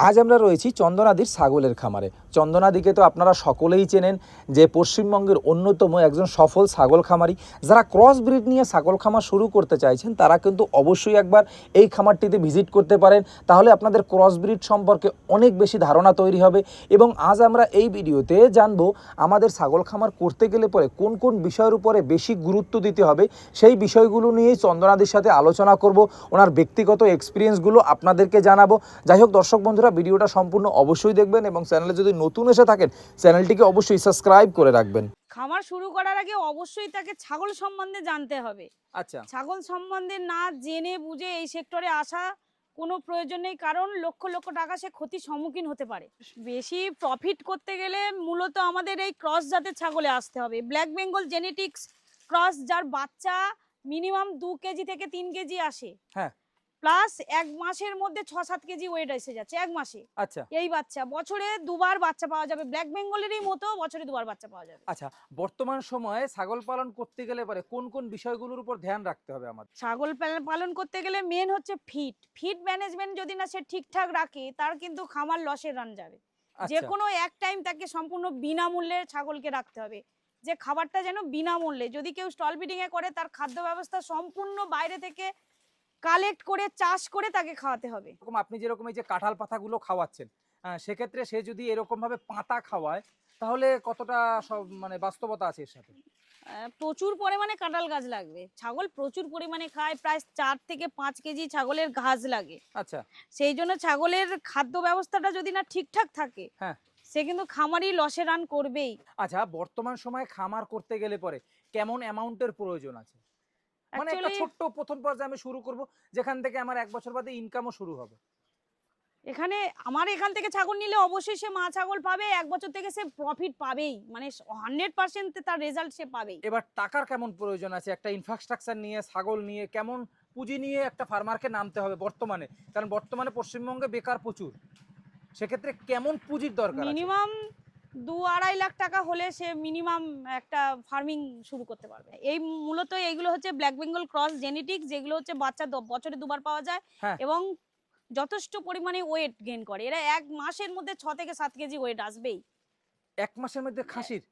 আজ আমরা রয়েছি চন্দনাদির ছাগলের খামারে। চন্দনাদিকে তো আপনারা সকলেই চেনেন যে পশ্চিমবঙ্গের অন্যতম একজন সফল ছাগল খামারি। যারা ক্রস ব্রিড নিয়ে ছাগল খামার শুরু করতে চাইছেন তারা কিন্তু অবশ্যই একবার এই খামারটিতে ভিজিট করতে পারেন, তাহলে আপনাদের ক্রস ব্রিড সম্পর্কে অনেক বেশি ধারণা তৈরি হবে। এবং আজ আমরা এই ভিডিওতে জানবো আমাদের ছাগল খামার করতে গেলে পরে কোন কোন বিষয়ের উপরে বেশি গুরুত্ব দিতে হবে, সেই বিষয়গুলো নিয়েই চন্দনাদির সাথে আলোচনা করব, ওনার ব্যক্তিগত এক্সপিরিয়েন্সগুলো আপনাদেরকে জানাবো। যাই হোক দর্শক বন্ধুরা, ভিডিওটা সম্পূর্ণ অবশ্যই দেখবেন এবং চ্যানেলে যদি নতুন এসে থাকেন চ্যানেলটিকে অবশ্যই সাবস্ক্রাইব করে রাখবেন। খামার শুরু করার আগে অবশ্যই তাকে ছাগল সম্বন্ধে জানতে হবে। আচ্ছা, ছাগল সম্বন্ধে না জেনে বুঝে এই সেক্টরে আসা কোনো প্রয়োজন নেই, কারণ লক্ষ লক্ষ টাকা সে ক্ষতির সম্মুখীন হতে পারে। বেশি প্রফিট করতে গেলে মূলত আমাদের এই ক্রস জাতের ছাগলে আসতে হবে। ব্ল্যাক বেঙ্গল জেনেটিক্স ক্রস, যার বাচ্চা মিনিমাম 2 কেজি থেকে 3 কেজি আসে, হ্যাঁ, প্লাস 1 মাসের মধ্যে 6-7 কেজি ওয়েট এসে যাচ্ছে 1 মাসে। আচ্ছা এই বাচ্চা বছরে দুবার বাচ্চা পাওয়া যাবে, ব্ল্যাক বেঙ্গলেরই মতো বছরে দুবার বাচ্চা পাওয়া যাবে। আচ্ছা। বর্তমান সময়ে ছাগল পালন করতে গেলে পরে কোন কোন বিষয়গুলোর উপর ধ্যান রাখতে হবে আমাদের? ছাগল পালন করতে গেলে মেন হচ্ছে ফিড ম্যানেজমেন্ট যদি না সে ঠিকঠাক রাখে, তার কিন্তু খামার লসে রান যাবে। যে আচ্ছা, কোনো এক টাইম তাকে সম্পূর্ণ বিনামূল্যে ছাগলকে রাখতে হবে, যে খাবারটা যেন বিনামূল্যে। যদি কেউ স্টল ফিডিং এ করে, তার খাদ্য ব্যবস্থা সম্পূর্ণ বাইরে থেকে কালেক্ট করে চাষ করে তাকে খাওয়াতে হবে। এরকম আপনি যেরকম এই যে কাঁঠাল পাতাগুলো খাওয়াচ্ছেন, সেক্ষেত্রে সে যদি এরকম ভাবে পাতা খাওয়ায় তাহলে কতটা সব মানে বাস্তবতা আছে এর সাথে? প্রচুর পরিমাণে কাঁঠাল গাছ লাগবে। ছাগল প্রচুর পরিমাণে খায়, প্রায় 4 থেকে 5 কেজি ছাগলের ঘাস লাগে। আচ্ছা, সেই জন্য ছাগলের খাদ্য ব্যবস্থাটা যদি না ঠিকঠাক থাকে, হ্যাঁ। সে কিন্তু খামারই লসে রান করবেই। আচ্ছা, বর্তমান সময়ে খামার করতে গেলে পরে কেমন অ্যামাউন্টের প্রয়োজন আছে? মানে একটা অ্যাকচুয়ালি ছোট্ট প্রথম পর্যায়ে আমি শুরু করব, যেখান থেকে আমার 1 বছর বাদে ইনকামও শুরু হবে। এখানে আমার এখান থেকে ছাগল নিলে অবশ্যই সে মা ছাগল পাবে, 1 বছর থেকে সে প্রফিট পাবেই, মানে 100% তার রেজাল্ট সে পাবেই। এবার টাকার কেমন প্রয়োজন আছে? একটা ইনফ্রাস্ট্রাকচার নিয়ে, ছাগল নিয়ে কেমন পুঁজি নিয়ে একটা ফার্মারকে নামতে হবে বর্তমানে? কারণ বর্তমানে পশ্চিমবঙ্গে বেকার প্রচুর। সেক্ষেত্রে কেমন পুঁজির দরকার আছে? মিনিমাম 2-2.5 লাখ টাকা হলে সে মিনিমাম একটা ফার্মিং শুরু করতে পারবে। এই মূলত এইগুলো হচ্ছে ব্ল্যাক বেঙ্গল ক্রস জেনেটিক্স, যেগুলো হচ্ছে বাচ্চা বছরে দুবার পাওয়া যায় হ্যাঁ, এবং যথেষ্ট পরিমাণে ওয়েট গেইন করে। এরা 1 মাসের মধ্যে 6 থেকে 7 কেজি ওয়েট আসবেই। ১ মাসের মধ্যে খাসির?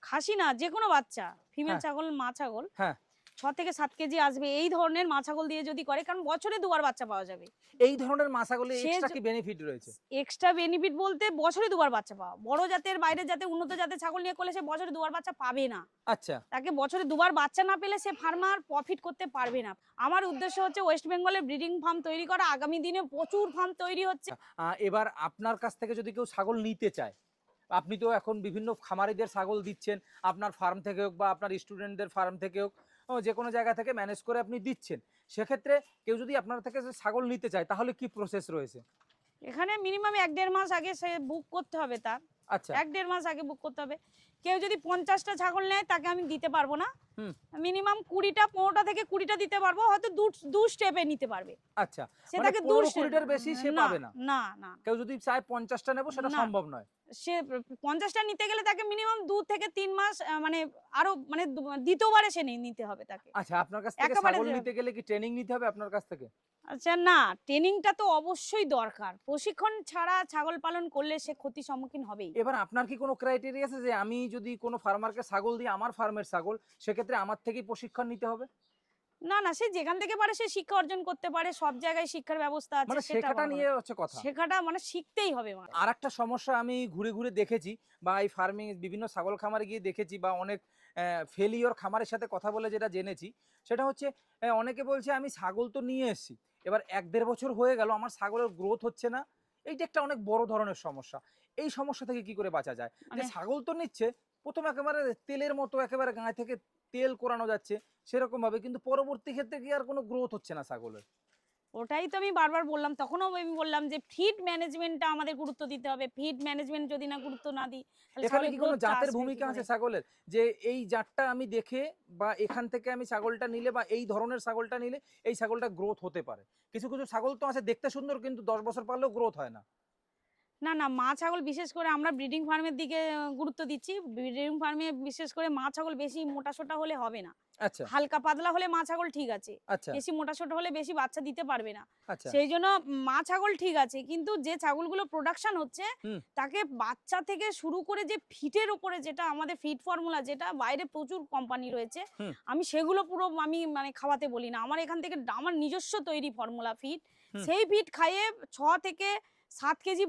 খাসি না, যেকোনো বাচ্চা, ফিমেল হ্যাঁ, ছাগল, মা ছাগল হ্যাঁ। 6 থেকে 7 কেজি আসবে এই ধরনের মা ছাগল দিয়ে যদি করে, কারণ বছরে দুবার বাচ্চা পাওয়া যাবে। এই ধরনের ছাগলে সে এক্সট্রা কি বেনিফিট রয়েছে? এক্সট্রা বেনিফিট বলতে বছরে দুবার বাচ্চা পাওয়া। বড় জাতের, বাইরের জাতের, উন্নত জাতের ছাগল নিয়ে করলে সে বছরে দুবার বাচ্চা পাবে না। আচ্ছা। তাকে বছরে দুবার বাচ্চা না পেলে সে ফার্মার প্রফিট করতে পারবে না। আমার উদ্দেশ্য হচ্ছে ওয়েস্ট বেঙ্গলে ব্রিডিং ফার্ম তৈরি করা। আগামী দিনে প্রচুর ফার্ম তৈরি হচ্ছে। এবার আপনার কাছ থেকে যদি কেউ ছাগল নিতে চায়, আপনি তো এখন বিভিন্ন খামারিদের ছাগল দিচ্ছেন, আপনার ফার্ম থেকে হোক বা আপনার স্টুডেন্টদের ফার্ম থেকে হোক, যে কোনো জায়গা থেকে ম্যানেজ করে আপনি দিচ্ছেন। সেক্ষেত্রে কেউ যদি আপনার থেকে ছাগল নিতে চায় তাহলে কি প্রসেস রয়েছে? এখানে মিনিমাম 1-1.5 মাস আগে সে বুক করতে হবে তার। আচ্ছা, 1-1.5 মাস আগে বুক করতে হবে। কেউ যদি 50টা ছাগল নেয় তাকে আমি দিতে পারবো না। হুম, মিনিমাম 20টা, 15টা থেকে 20টা দিতে পারবো। হয়তো দু স্টেপে নিতে পারবে। আচ্ছা। সে মানে তাকে 15-20টার বেশি সে না, পাবে না। না, না, কেউ যদি চায় 50টা নেব সেটা না। সম্ভব নয়। সে 50টা নিতে গেলে তাকে মিনিমাম 2 থেকে 3 মাস মানে আরো মানে দ্বিতীয়বারে সে নিতে হবে তাকে। আচ্ছা, আপনার কাছ থেকে একেবারে ছাগল নিতে গেলে কি ট্রেনিং নিতে হবে আপনার কাছ থেকে? আচ্ছা, না, ট্রেনিংটা তো অবশ্যই দরকার। প্রশিক্ষণ ছাড়া ছাগল পালন করলে সে ক্ষতির সম্মুখীন হবেই। এবার আপনার কি কোনো ক্রাইটেরিয়া আছে যে আমি যদি কোনো ফার্মারকে ছাগল দিই, আমার ফার্মের ছাগল, সেক্ষেত্রে আমার থেকেই প্রশিক্ষণ নিতে হবে? না, না, সে যেখান থেকে পারে সে শিক্ষা অর্জন করতে পারে। সব জায়গায় শিক্ষার ব্যবস্থা আছে, মানে সেটা শেখাটা বড় নিয়ে কথা। হচ্ছে কথা। শেখাটা মানে শিখতেই হবে মানে। আরেকটা সমস্যা আমি ঘুরে, ঘুরে দেখেছি বা এই ফার্মিং বিভিন্ন ছাগল খামারে গিয়ে দেখেছি বা অনেক ফেলিওর খামারের সাথে কথা বলে যেটা জেনেছি, সেটা হচ্ছে অনেকে বলছে আমি ছাগল তো নিয়ে এসেছি। এবার ১-১.৫ বছর হয়ে গেল আমার ছাগলের গ্রোথ হচ্ছে না। এইটা একটা অনেক বড় ধরনের সমস্যা। এই সমস্যা থেকে কি করে বাঁচা যায়? যে মানে ছাগল তো নিচ্ছে, ১ম একেবারে তেলের মতো একেবারে গায়ে থেকে তেল কোরানো যাচ্ছে সেরকমভাবে, কিন্তু পরবর্তী ক্ষেত্রে কি আর কোনো গ্রোথ হচ্ছে না ছাগলের। ওটাই তো আমি বারবার বললাম। তখনও আমি বললাম যে ফিড ম্যানেজমেন্টটা আমাদের গুরুত্ব দিতে হবে। ফিড ম্যানেজমেন্ট যদি না গুরুত্ব না দিই, তাহলে এখানে ছাগলের কি কোনো গ্রোথটা জাতের আসবে কি ভূমিকা করে? আছে ছাগলের? যে এই জাতটা আমি দেখে বা এখান থেকে আমি ছাগলটা নিলে বা এই ধরনের ছাগলটা নিলে এই ছাগলটা গ্রোথ হতে পারে। কিছু, কিছু ছাগল তো আছে দেখতে সুন্দর কিন্তু ১০ বছর পারলেও গ্রোথ হয় না। না না, মা ছাগল বিশেষ করে আমরা ব্রিডিং ফার্মের দিকে গুরুত্ব দিচ্ছি। ব্রিডিং ফার্মে বিশেষ করে মা ছাগল বেশি মোটাসোটা হলে হবে না। আচ্ছা হালকা পাতলা হলে মা ছাগল ঠিক আছে, আচ্ছা বেশি মোটাসোটা হলে বেশি বাচ্চা দিতে পারবে না। আচ্ছা। সেই জন্য মা ছাগল ঠিক আছে, কিন্তু যে ছাগলগুলো প্রোডাকশন হচ্ছে হুম। তাকে বাচ্চা থেকে শুরু করে যে ফিটের উপরে, যেটা আমাদের ফিট ফর্মুলা, যেটা বাইরে প্রচুর কোম্পানি রয়েছে, হুম। আমি সেগুলো পুরো আমি মানে খাওয়াতে বলি না। আমার এখান থেকে আমার নিজস্ব তৈরি ফর্মুলা ফিট, হুম। সেই ফিট খাইয়ে 6 থেকে 7 কেজি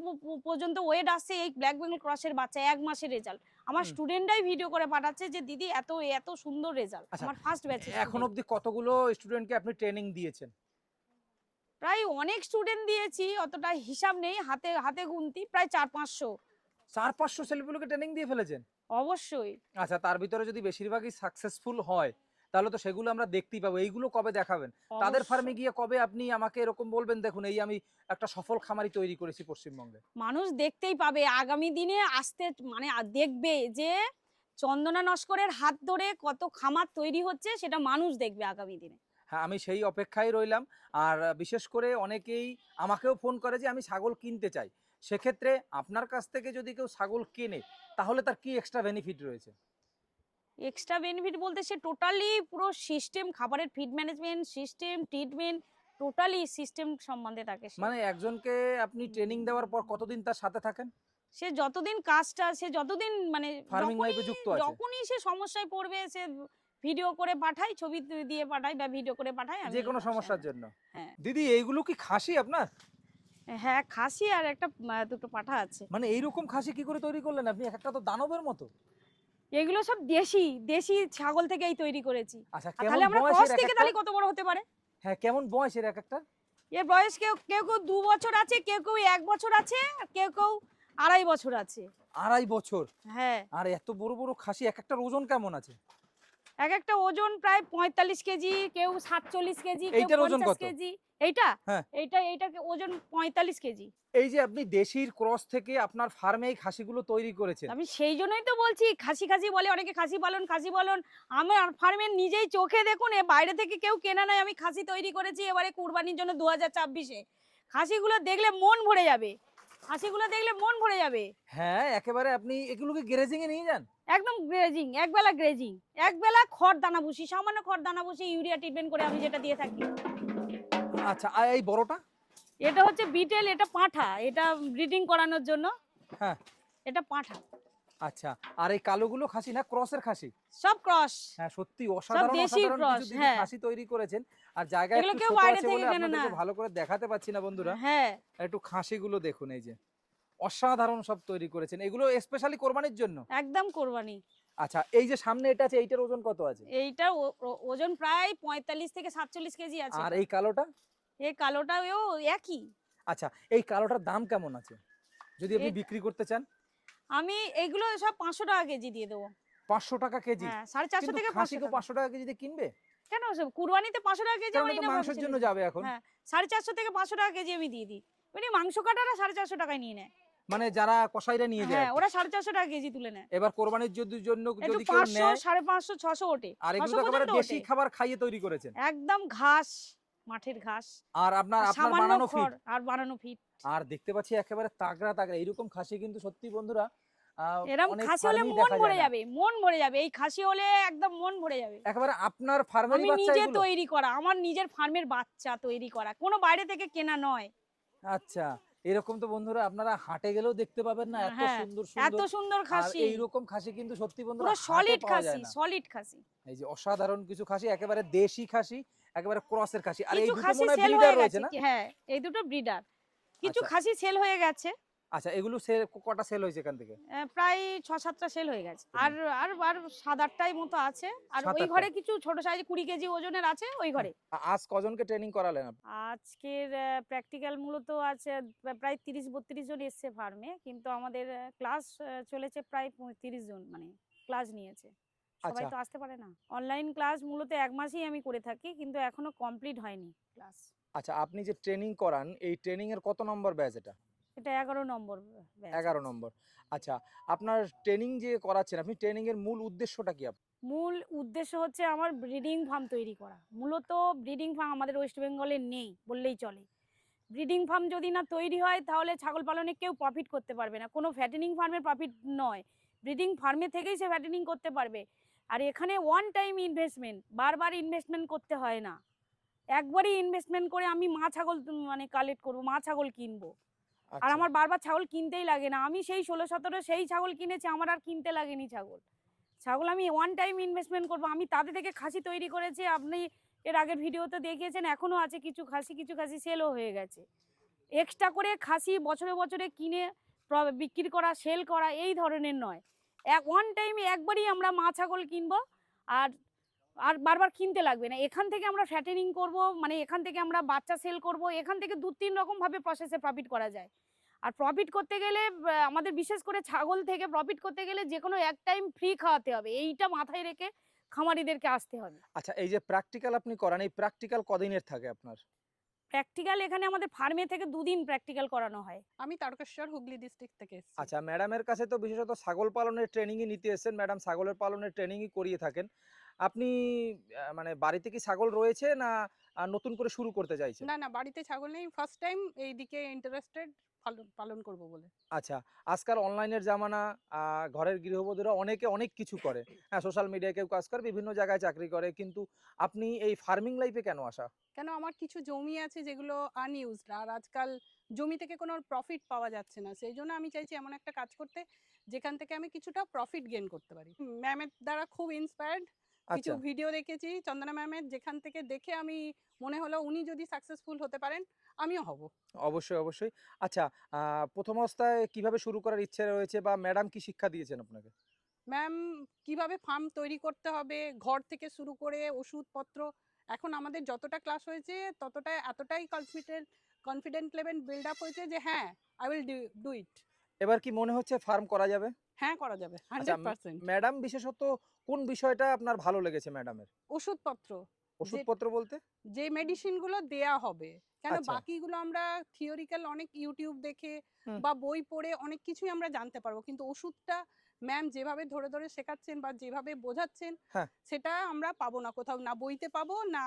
পর্যন্ত ওয়েট আসছে এই ব্ল্যাক বেঙ্গল ক্রসের বাচ্চা, 1 মাসের রেজাল্ট। আমার হুম। স্টুডেন্টরাই ভিডিও করে পাঠাচ্ছে যে দিদি এত এত সুন্দর রেজাল্ট। আচ্ছা, আমার ফার্স্ট ব্যাচে এখন অবধি কতগুলো স্টুডেন্টকে আপনি ট্রেনিং দিয়েছেন? প্রায় অনেক স্টুডেন্ট দিয়েছি, অতটা হিসাব নেই, হাতে হাতে গুনতি, প্রায় 400-500। 400-500 ছেলেপুলেকে ট্রেনিং দিয়ে ফেলেছেন? অবশ্যই। আচ্ছা, তার ভিতরে যদি বেশিরভাগই সাকসেসফুল হয় তাহলে তো সেগুলো আমরা দেখতেই পাবো। এইগুলো কবে দেখাবেন? তাদের ফার্মে অবশ্যই। গিয়ে কবে আপনি আমাকে এরকম বলবেন, দেখুন এই আমি একটা সফল খামারি তৈরি করেছি পশ্চিমবঙ্গে? মানুষ দেখতেই পাবে আগামী দিনে, আসতে মানে দেখবে যে চন্দনা নস্করের হাত ধরে কত খামার তৈরি হচ্ছে, সেটা মানুষ দেখবে আগামী দিনে। হ্যাঁ, আমি সেই অপেক্ষায় রইলাম। আর বিশেষ করে অনেকেই আমাকেও ফোন করে যে আমি ছাগল কিনতে চাই। সেক্ষেত্রে আপনার কাছ থেকে যদি কেউ ছাগল কেনে তাহলে তার কি এক্সট্রা বেনিফিট রয়েছে? এক্সট্রা বেনিফিট বলতে সে টোটালি পুরো সিস্টেম, খাবারের feed management system, treatment, totally system সম্বন্ধে তাকে মানে একজনকে আপনি ট্রেনিং দেওয়ার পর কতদিন তার সাথে থাকেন? সে যতদিন কাজটা, সে যতদিন মানে ফার্মিং লাইফে যুক্ত আছে? যখনই সে সমস্যায় পড়বে, সে ভিডিও করে পাঠায়, ছবি দিয়ে পাঠায় বা ভিডিও করে পাঠায়, আমি যে কোনো সমস্যার জন্য? হ্যাঁ দিদি, এইগুলো কি খাসি আপনার? হ্যাঁ, খাসি আর একটা দুটো পাঠা আছে। মানে এইরকম খাসি কি করে তৈরি করলেন আপনি? একটা তো দানবের মতো। এগুলো সব দেশি দেশি ছাগল থেকেই তৈরি করেছি। আচ্ছা, আর কেমন তাহলে আমরা বয়সের ক্রস এক থেকে একটা? তাহলে কত বড় হতে পারে? হ্যাঁ, কেমন বয়সের এক একটা? এর বয়স কেউ কেউ কেউ 2 বছর আছে, কেউ কেউ 1 বছর আছে, আর কেউ কেউ 2.5 বছর আছে। 2.5 বছর? হ্যাঁ, আর এত বড় বড় খাসি এক একটার ওজন কেমন আছে? এক একটা ওজন প্রায় 45 কেজি, কেউ 47 কেজি, কেউ এইটার ওজন 50 কত? কেজি। এইটা হ্যাঁ। এইটা ওজন 45 কেজি। এই যে আপনি দেশির ক্রস থেকে আপনার ফার্মে এই খাসিগুলো তৈরি করেছেন। আমি সেই জন্যই তো বলছি, খাসি খাসি বলে অনেকে, খাসি পালন খাসি পালন। আমার ফার্মের নিজেই চোখে দেখুন, এ বাইরে থেকে কেউ কেনা নাই, আমি খাসি তৈরি করেছি এবারে কুরবানির জন্য 2024-এ। খাসিগুলো দেখলে মন ভরে যাবে, খাসিগুলো দেখলে মন ভরে যাবে। হ্যাঁ, একেবারে আপনি এগুলোকে গ্যারেজিং এ নিয়ে যান? একদম গ্রেজিং, একবেলা গ্রেজিং, একবেলা খড় দানা ভুসি, সামান্য খড় দানা ভুসি, ইউরিয়া ট্রিটমেন্ট করে আমি যেটা দিয়ে থাকি। আচ্ছা, আর এই বড়টা? এটা হচ্ছে বিটেল, এটা পাঁঠা, এটা ব্রিডিং করানোর জন্য। হ্যাঁ। এটা পাঁঠা। আচ্ছা, আর এই কালোগুলো খাসি না ক্রসের খাসি? সব ক্রস। হ্যাঁ, সত্যি অসাধারণ দেশি অসাধারণ cross, কিছু দিদি হ্যাঁ। খাসি তৈরি করেছেন। আর জায়গা এগুলো একটু কেউ ছোট বাইরে আছে থেকে বলে কেনে আপনাদেরকে না। ভালো করে দেখাতে পাচ্ছি না বন্ধুরা। হ্যাঁ, একটু খাসিগুলো দেখুন, এই যে অসাধারণ সব তৈরি করেছেন। এগুলো স্পেশালি কোরবানির জন্য? একদম কোরবানি। আচ্ছা, এই যে সামনে এটা আছে, এইটার ওজন কত আছে? এইটার ওজন প্রায় 45 থেকে 47 কেজি আছে। আর এই কালোটা? এই কালোটাও একই। আচ্ছা, এই কালোটার দাম কেমন আছে যদি আপনি বিক্রি করতে চান? আমি এগুলো সব 500 টাকা কেজি দিয়ে দেবো। 500 টাকা কেজি? হ্যাঁ, 450 কিন্তু থেকে 500 খাসিকে টাকা। 500 টাকা কেজিতে কিনবে? কেন, সব কুরবানিতে 500 টাকা কেজি কারণ আমি এটা না মাংসের জন্য যাবে এখন। হ্যাঁ, 450 থেকে 500 টাকা কেজি আমি দিয়ে দিই। মানে মাংস কাটারা 450 টাকায় নিয়ে নেয়। মানে যারা কসাইরা নিয়ে যায় হ্যাঁ, আর কি। ওরা 450 টাকা কেজি তুলে নেয়। এবার কোরবানির জন্য একটু যদি কেউ 500, নেয়, 550, 600 ওঠে। আর এগুলো 600 তো একেবারে পর্যন্ত দেশি ওঠে। খাবার খাইয়ে তৈরি করেছেন। একদম ঘাস, মাঠের ঘাস, আর আপনার আর আপনার সামান্য বানানো ফিড। খড় আর বানানো ফিট। আর দেখতে পাচ্ছি একেবারে তাগড়া তাগড়া এইরকম খাসি কিন্তু সত্যি বন্ধুরা এরকম অনেক খাসি হলে ফার্মেই মন দেখা ভরে যায় না। যাবে, মন ভরে যাবে। এই খাসি হলে একদম মন ভরে যাবে। একেবারে আপনার ফার্মেরই আমি বাচ্চা নিজে এগুলো? তৈরি করা, আমার নিজের ফার্মের বাচ্চা তৈরি করা, কোনো বাইরে থেকে কেনা নয়। আচ্ছা, এরকম তো বন্ধুরা আপনারা হাটে গেলেও দেখতে পাবেন না, এত হ্যাঁ, সুন্দর এত সুন্দর। সুন্দর আর খাসি, এইরকম খাসি কিন্তু সত্যি বন্ধুরা পুরো হাটে সলিড পাওয়া যায় খাসি, না। সলিড খাসি। এই যে অসাধারণ কিছু খাসি, একেবারে দেশি খাসি, একেবারে ক্রসের খাসি। আর এই কিছু দুটো খাসি মনে হয় সেল ব্রিডার হয়ে রয়েছে গেছে না? হ্যাঁ, এই দুটো ব্রিডার। কিছু আচ্ছা। খাসি সেল হয়ে গেছে। আচ্ছা, এগুলো কটা সেল হয়েছে এখান থেকে? প্রায় 6-7টা সেল হয়ে গেছে। আর আর আর 7-8টাই মতো আছে। আর 7-8 ওই ঘরে কিছু ছোট সাইজ 20 কেজি ওজনের আছে ওই ঘরে। আজ কজনকে ট্রেনিং করালেন আপনি? আজকের প্র্যাকটিক্যাল মূলত আছে প্রায় 30-32 জন এসছে ফার্মে, কিন্তু আমাদের ক্লাস চলেছে প্রায় 35 জন, মানে ক্লাস নিয়েছে। সবাই আচ্ছা। তো আসতে পারে না। অনলাইন ক্লাস মূলত 1 মাসই আমি করে থাকি, কিন্তু এখনো কমপ্লিট হয়নি ক্লাস। আচ্ছা, আপনি যে ট্রেনিং করান, এই ট্রেনিং এর কত নম্বর ব্যাচ এটা? এটা 11 নম্বর ব্যাচ। 11 নম্বর। আচ্ছা, আপনার ট্রেনিং যে করাচ্ছেন, আপনি ট্রেনিং এর মূল উদ্দেশ্যটা কি? মূল উদ্দেশ্য হচ্ছে আমার ব্রিডিং ফার্ম তৈরি করা। মূলত ব্রিডিং ফার্ম আমাদের ওয়েস্ট বেঙ্গলে নেই বললেই চলে। ব্রিডিং ফার্ম যদি না তৈরি হয় তাহলে ছাগল পালনে কেউ প্রফিট করতে পারবে না, কোনো ফ্যাটেনিং ফার্মের প্রফিট নয়, ব্রিডিং ফার্মে থেকেই সে ফ্যাটেনিং করতে পারবে। আর এখানে ওয়ান টাইম ইনভেস্টমেন্ট, বারবার ইনভেস্টমেন্ট করতে হয় না, একবারই ইনভেস্টমেন্ট করে আমি মা ছাগল মানে কালেক্ট করবো, মা ছাগল কিনবো। আর আচ্ছা আমার বারবার ছাগল কিনতেই লাগে না, আমি সেই 16-17 সেই ছাগল কিনেছি, আমার আর কিনতে লাগেনি ছাগল। ছাগল আমি ওয়ান টাইম ইনভেস্টমেন্ট করবো। আমি তাদের থেকে খাসি তৈরি করেছি, আপনি এর আগের ভিডিওতে দেখিয়েছেন, এখনও আছে কিছু খাসি সেলও হয়ে গেছে। এক্সট্রা করে খাসি বছরে বছরে কিনে বিক্রি করা, সেল করা এই ধরনের নয়, ওয়ান টাইমে একবারই আমরা মা ছাগল কিনবো, আর আর বারবার কিনতে লাগবে না। এখান থেকে আমরা ফ্যাটেনিং করব, মানে এখান থেকে আমরা বাচ্চা সেল করব, এখান থেকে 2-3 রকমভাবে প্রসেসে প্রফিট করা যায়। আর প্রফিট করতে গেলে আমাদের বিশেষ করে ছাগল থেকে প্রফিট করতে গেলে যে কোনো এক টাইম ফ্রি খাওয়াতে হবে, এইটা মাথায় রেখে খামারিদেরকে আসতে হবে। আচ্ছা, এই যে প্র্যাকটিক্যাল আপনি করান, এই প্র্যাকটিক্যাল কদিনের থাকে আপনার? প্র্যাকটিক্যাল এখানে আমাদের ফার্মে থেকে 2 দিন প্র্যাকটিক্যাল করানো হয়। আমি তারকেশ্বর হুগলি ডিস্ট্রিক্ট থেকে এসেছি। আচ্ছা, ম্যাডামের কাছে তো বিশেষত ছাগল পালনের ট্রেনিংই নিতে এসেছেন, ম্যাডাম ছাগলের পালনের ট্রেনিংই করিয়ে থাকেন। আপনি মানে বাড়িতে কি ছাগল রয়েছে না নতুন করে শুরু করতে চাইছেন? না বাড়িতে ছাগল নেই, ফার্স্ট টাইম এইদিকে ইন্টারেস্টেড পালন করব বলে। আচ্ছা, আজকাল অনলাইনের জামানা, ঘরের গৃহবধূরা অনেকে অনেক কিছু করে। হ্যাঁ, সোশ্যাল মিডিয়ায় কেউ কাজ করে, বিভিন্ন জায়গায় চাকরি করে। কিন্তু আপনি এই ফার্মিং লাইফে কেন আসা? কেন, আমার কিছু জমি আছে যেগুলো আনইউজড, আর আজকাল জমি থেকে কোনো প্রফিট পাওয়া যাচ্ছে না, সেই জন্য আমি চাইছি এমন একটা কাজ করতে যেখান থেকে আমি কিছুটা প্রফিট গেইন করতে পারি। ম্যামের দ্বারা খুব ইন্সপায়ার্ড, কিছু আচ্ছা, ভিডিও দেখেছি চন্দনা ম্যামের, যেখান থেকে দেখে আমি মনে হলো উনি যদি সাকসেসফুল হতে পারেন আমিও হব। অবশ্যই, অবশ্যই। আচ্ছা, প্রথম অবস্থায় কিভাবে শুরু করার ইচ্ছে রয়েছে বা ম্যাডাম কি শিক্ষা দিয়েছেন আপনাকে? ম্যাম কিভাবে ফার্ম তৈরি করতে হবে, ঘর থেকে শুরু করে ওষুধপত্র, এখন আমাদের যতটা ক্লাস হয়েছে ততটা এতটাই কনফিডেন্ট লেভেল বিল্ড আপ হয়েছে যে হ্যাঁ, আই উইল ডু ইট। এবার কি মনে হচ্ছে ফার্ম করা যাবে? হ্যাঁ, করা যাবে আচ্ছা, 100%। ম্যাডাম বিশেষত কোন বিষয়টা আপনার ভালো লেগেছে ম্যাডামের? ওষুধপত্র, ওষুধপত্র বলতে? যে মেডিসিনগুলো দেয়া হবে, কেন আচ্ছা। বাকিগুলো আমরা থিওরিক্যাল অনেক ইউটিউব দেখে হুম। বা বই পড়ে অনেক কিছুই আমরা জানতে পারবো, কিন্তু ওষুধটা ম্যাম যেভাবে ধরে ধরে শেখাচ্ছেন বা যেভাবে বোঝাচ্ছেন হ্যাঁ। সেটা আমরা পাবো না কোথাও, না বইতে পাবো না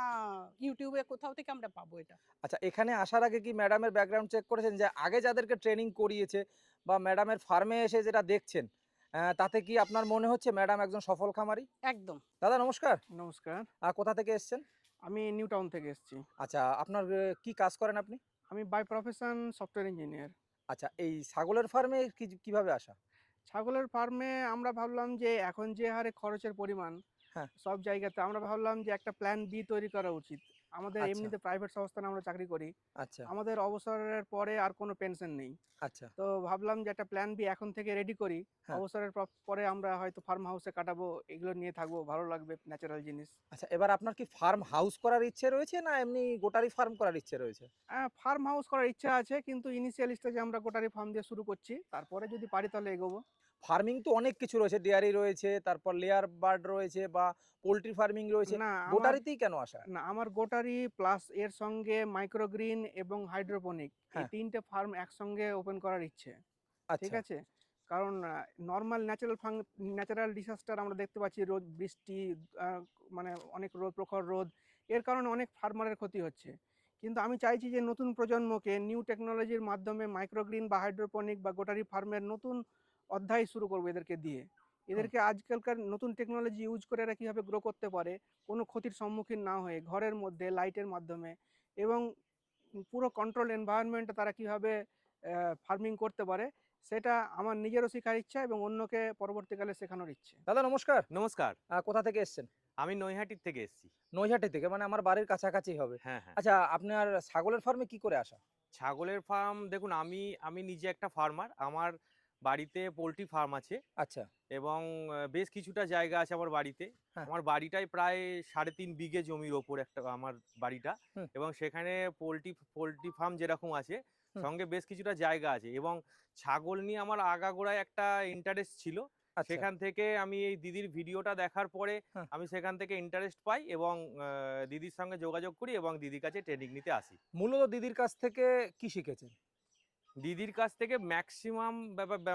ইউটিউবে কোথাও থেকে আমরা পাবো এটা। আচ্ছা, এখানে আসার আগে কি ম্যাডামের ব্যাকগ্রাউন্ড চেক করেছেন, যে আগে যাদেরকে ট্রেনিং করিয়েছে বা ম্যাডামের ফার্মে এসে যেটা দেখছেন, তাতে কি আপনার মনে হচ্ছে ম্যাডাম একজন সফল খামারি? একদম। দাদা নমস্কার। নমস্কার, কোথা থেকে এসেছেন? আমি নিউ টাউন থেকে এসেছি। আচ্ছা, আপনার কি কাজ করেন আপনি? আমি বাই প্রফেশন সফটওয়্যার ইঞ্জিনিয়ার। আচ্ছা, এই ছাগলের ফার্মে কিভাবে আসা? ছাগলের ফার্মে আমরা ভাবলাম যে এখন যে হারে খরচের পরিমাণ হ্যাঁ। সব জায়গাতে, আমরা ভাবলাম যে একটা প্ল্যান বি তৈরি করা উচিত। আমাদের আচ্ছা। এমনিতে প্রাইভেট সংস্থানে আমরা চাকরি করি, আচ্ছা, আমাদের অবসরের পরে আর কোনো পেনশন নেই। আচ্ছা। তো ভাবলাম যে একটা প্ল্যান বি এখন থেকে রেডি করি, হ্যাঁ। অবসরের পরে আমরা হয়তো ফার্ম হাউসে কাটাবো, এগুলো নিয়ে থাকবো, ভালো লাগবে, ন্যাচারাল জিনিস। আচ্ছা, এবার আপনার কি ফার্ম হাউস করার ইচ্ছে রয়েছে না এমনি গোটারি ফার্ম করার ইচ্ছে রয়েছে? ফার্ম হাউস করার ইচ্ছা আছে, কিন্তু ইনিশিয়াল স্টেজে আমরা গোটারি ফার্ম দিয়ে শুরু করছি, তারপরে যদি পারি তাহলে এগোবো। ফার্মিং তো অনেক কিছু রয়েছে, ডেয়ারি রয়েছে, তারপর লেয়ার বার্ড রয়েছে বা পোলট্রি ফার্মিং রয়েছে। না, গোটারিতেই কেন আসা? আমার গোটারি প্লাস এর সঙ্গে মাইক্রোগ্রিন এবং হাইড্রোপনিক, এই হ্যাঁ। 3টে ফার্ম একসঙ্গে ওপেন করার ইচ্ছে। ঠিক আচ্ছা, আছে, কারণ নর্মাল ন্যাচারাল ডিসাস্টার আমরা দেখতে পাচ্ছি, রোদ বৃষ্টি, মানে অনেক প্রখর রোদ, এর কারণে অনেক ফার্মারের ক্ষতি হচ্ছে। কিন্তু আমি চাইছি যে নতুন প্রজন্মকে নিউ টেকনোলজির মাধ্যমে মাইক্রোগ্রিন বা হাইড্রোপনিক বা গোটারি ফার্মের নতুন অধ্যায় শুরু করবো এদেরকে দিয়ে। এদেরকে আজকালকার নতুন টেকনোলজি ইউজ করে এরা কীভাবে গ্রো করতে পারে, কোনো ক্ষতির সম্মুখীন না হয়ে ঘরের মধ্যে লাইটের মাধ্যমে, এবং পুরো কন্ট্রোল এনভায়রনমেন্টে তারা কীভাবে ফার্মিং করতে পারে, সেটা আমার নিজেরও শেখার ইচ্ছা এবং অন্যকে পরবর্তীকালে শেখানোর ইচ্ছে। দাদা নমস্কার। নমস্কার, কোথা থেকে এসেছেন? আমি নৈহাটির থেকে এসেছি। নৈহাটি থেকে, মানে আমার বাড়ির কাছাকাছি হবে। হ্যাঁ হ্যাঁ। আচ্ছা, আপনার ছাগলের ফার্মে কি করে আসা? ছাগলের ফার্ম দেখুন, আমি নিজে একটা ফার্মার। আমার বাড়িতে পোলট্রি ফার্ম আছে আচ্ছা। এবং বেশ কিছুটা জায়গা আছে আমার বাড়িতে। হ্যাঁ। আমার বাড়িটাই প্রায় 3.5 বিঘে জমির ওপর একটা আমার বাড়িটা। হুম। এবং সেখানে পোলট্রি ফার্ম যেরকম আছে, হুম। সঙ্গে বেশ কিছুটা জায়গা আছে এবং ছাগল নিয়ে আমার আগাগোড়ায় একটা ইন্টারেস্ট ছিল। আচ্ছা। সেখান থেকে আমি এই দিদির ভিডিওটা দেখার পরে হ্যাঁ। আমি সেখান থেকে ইন্টারেস্ট পাই এবং দিদির সঙ্গে যোগাযোগ করি এবং দিদির কাছে ট্রেনিং নিতে আসি। মূলত দিদির কাছ থেকে কি শিখেছেন? দিদির কাছ থেকে ম্যাক্সিমাম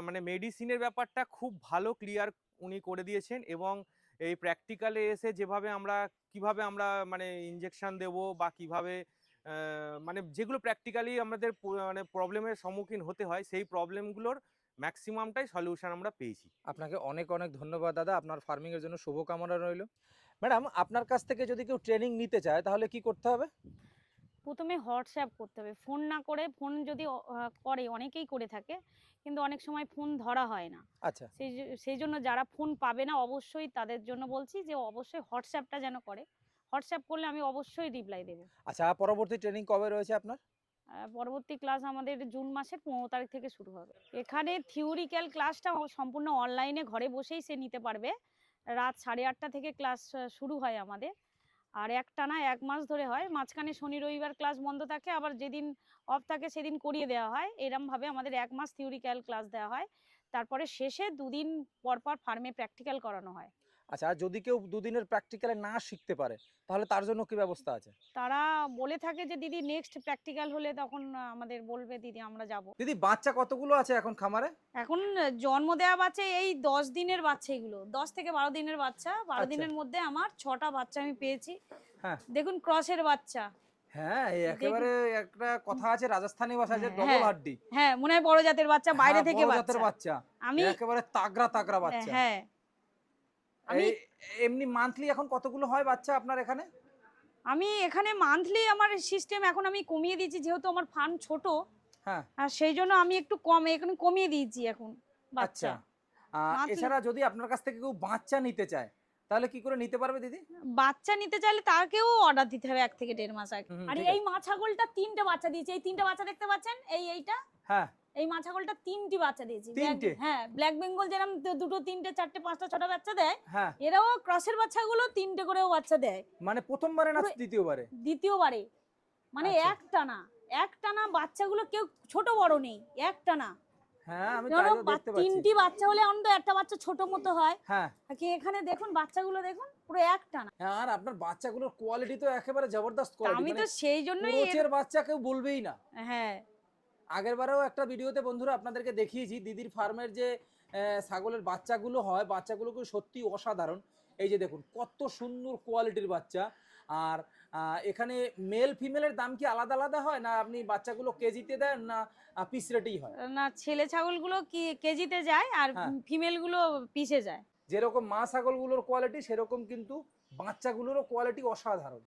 মানে মেডিসিনের ব্যাপারটা খুব ভালো ক্লিয়ার উনি করে দিয়েছেন এবং এই প্র্যাকটিক্যালে এসে কিভাবে আমরা মানে ইনজেকশন দেব বা কিভাবে মানে যেগুলো প্র্যাকটিক্যালি আমাদের মানে প্রবলেমের সম্মুখীন হতে হয়, সেই প্রবলেমগুলোর ম্যাক্সিমামটাই সলিউশন আমরা পেয়েছি। আপনাকে অনেক অনেক ধন্যবাদ দাদা, আপনার ফার্মিংয়ের জন্য শুভকামনা রইল। ম্যাডাম, আপনার কাছ থেকে যদি কেউ ট্রেনিং নিতে চায় তাহলে কি করতে হবে? প্রথমে হোয়াটসঅ্যাপ করতে হবে, ফোন না করে। ফোন যদি করে, অনেকেই করে থাকে, কিন্তু অনেক সময় ফোন ধরা হয় না। আচ্ছা, সেই জন্য যারা ফোন পাবে না, অবশ্যই তাদের জন্য বলছি যে অবশ্যই হোয়াটসঅ্যাপটা যেন করে। হোয়াটসঅ্যাপ করলে আমি অবশ্যই রিপ্লাই দেবো। আচ্ছা, পরবর্তী ট্রেনিং কবে রয়েছে আপনার? পরবর্তী ক্লাস আমাদের জুন মাসের 15 তারিখ থেকে শুরু হবে। এখানে থিওরিক্যাল ক্লাসটা সম্পূর্ণ অনলাইনে ঘরে বসেই সে নিতে পারবে। রাত 8:30 থেকে ক্লাস শুরু হয় আমাদের। আর একটানা 1 মাস ধরে হয়। মাঝখানে শনি রবিবার ক্লাস বন্ধ থাকে, আবার যেদিন অফ থাকে সেদিন করিয়ে দেওয়া হয়। এরমভাবে আমাদের 1 মাস থিওরিক্যাল ক্লাস দেওয়া হয়। তারপরে শেষে 2 দিন পর পর ফার্মে প্র্যাকটিক্যাল করানো হয়। আচ্ছা, আর যদি কেউ দুদিনের প্র্যাকটিক্যালে না শিখতে পারে তাহলে তার জন্য কি ব্যবস্থা আছে? তারা বলে থাকে যে দিদি নেক্সট প্র্যাকটিক্যাল হলে তখন আমাদের বলবে, দিদি আমরা যাব। দিদি, বাচ্চা কতগুলো আছে এখন খামারে? এখন জন্ম দেওয়া বাচ্চা এই 10 দিনের বাচ্চা, এগুলো 10 থেকে 12 দিনের বাচ্চা। 12 আচ্ছা। দিনের মধ্যে আমার 6টা বাচ্চা আমি পেয়েছি। হ্যাঁ দেখুন ক্রসের বাচ্চা। হ্যাঁ, এই একেবারে একটা কথা আছে রাজস্থানী ভাষায় যে হ্যাঁ, ডবল হ্যাঁ। হাড্ডি। হ্যাঁ, মনে হয় বড় জাতের বাচ্চা, বাইরে হ্যাঁ, থেকে বড় জাতের বাচ্চা। বাচ্চা, আমি একেবারে তাগড়া তাগড়া বাচ্চা। হ্যাঁ, আমি এই এমনি মান্থলি এখন কতগুলো হয় বাচ্চা আপনার এখানে? আমি এখানে মান্থলি আমার সিস্টেম এখন আমি কমিয়ে দিয়েছি, যেহেতু আমার ফার্ম ছোট। হ্যাঁ, আর সেই জন্য আমি একটু এখন কমিয়ে দিয়েছি এখন আচ্ছা। বাচ্চা। monthly- এছাড়া যদি আপনার কাছ থেকে কেউ বাচ্চা নিতে চায় তাহলে কি করে নিতে পারবে দিদি? বাচ্চা নিতে চাইলে তাকেও অর্ডার দিতে হবে 1 থেকে 1.5 মাস আগে। হুম, আর ঠিক এই মা ছাগলটা 3টে বাচ্চা দিয়েছে। এই 3টে বাচ্চা দেখতে পাচ্ছেন, এইটা হ্যাঁ, এই মা ছাগলটা 3টি বাচ্চা দিয়েছে। 3টে? হ্যাঁ, ব্ল্যাক বেঙ্গল যেরকম 2টো 3টে 4টে 5টা 6টা বাচ্চা দেয়, হ্যাঁ, এরাও ক্রসের বাচ্চাগুলো 3টে করেও বাচ্চা দেয় মানে প্রথমবারে না পুরো- দ্বিতীয়বারে? দ্বিতীয়বারে। মানে আচ্ছা। একটানা বাচ্চাগুলো কেউ ছোট বড় নেই, একটানা। হ্যাঁ, আমি ধরো তাই তো দেখতে পাচ্ছি। 3টি বাচ্চা হলে অন্তত একটা বাচ্চা ছোট মতো হয়। হ্যাঁ, আর কি এখানে দেখুন বাচ্চাগুলো দেখুন পুরো একটানা। হ্যাঁ, আর আপনার বাচ্চাগুলোর কোয়ালিটি তো একেবারে জবরদস্ত তা কোয়ালিটি। আমি তো সেই জন্যই কোচের বাচ্চা কেউ বলবেই না। হ্যাঁ, আগের বারেও একটা ভিডিওতে বন্ধুরা আপনাদেরকে দেখিয়েছি দিদির ফার্মের যে ছাগলের বাচ্চাগুলো হয়, বাচ্চাগুলো কিন্তু সত্যি অসাধারণ। এই যে দেখুন কত সুন্দর কোয়ালিটির বাচ্চা। আর এখানে মেল ফিমেলের দাম কি আলাদা আলাদা হয়, না আপনি বাচ্চাগুলো কেজিতে দেন, না পিস রেটেই হয়? না ছেলে ছাগলগুলো কি কেজিতে যায়, আর হ্যাঁ। ফিমেলগুলো পিসে যায়। যেরকম মা ছাগলগুলোর কোয়ালিটি সেরকম কিন্তু বাচ্চাগুলোরও কোয়ালিটি অসাধারণ।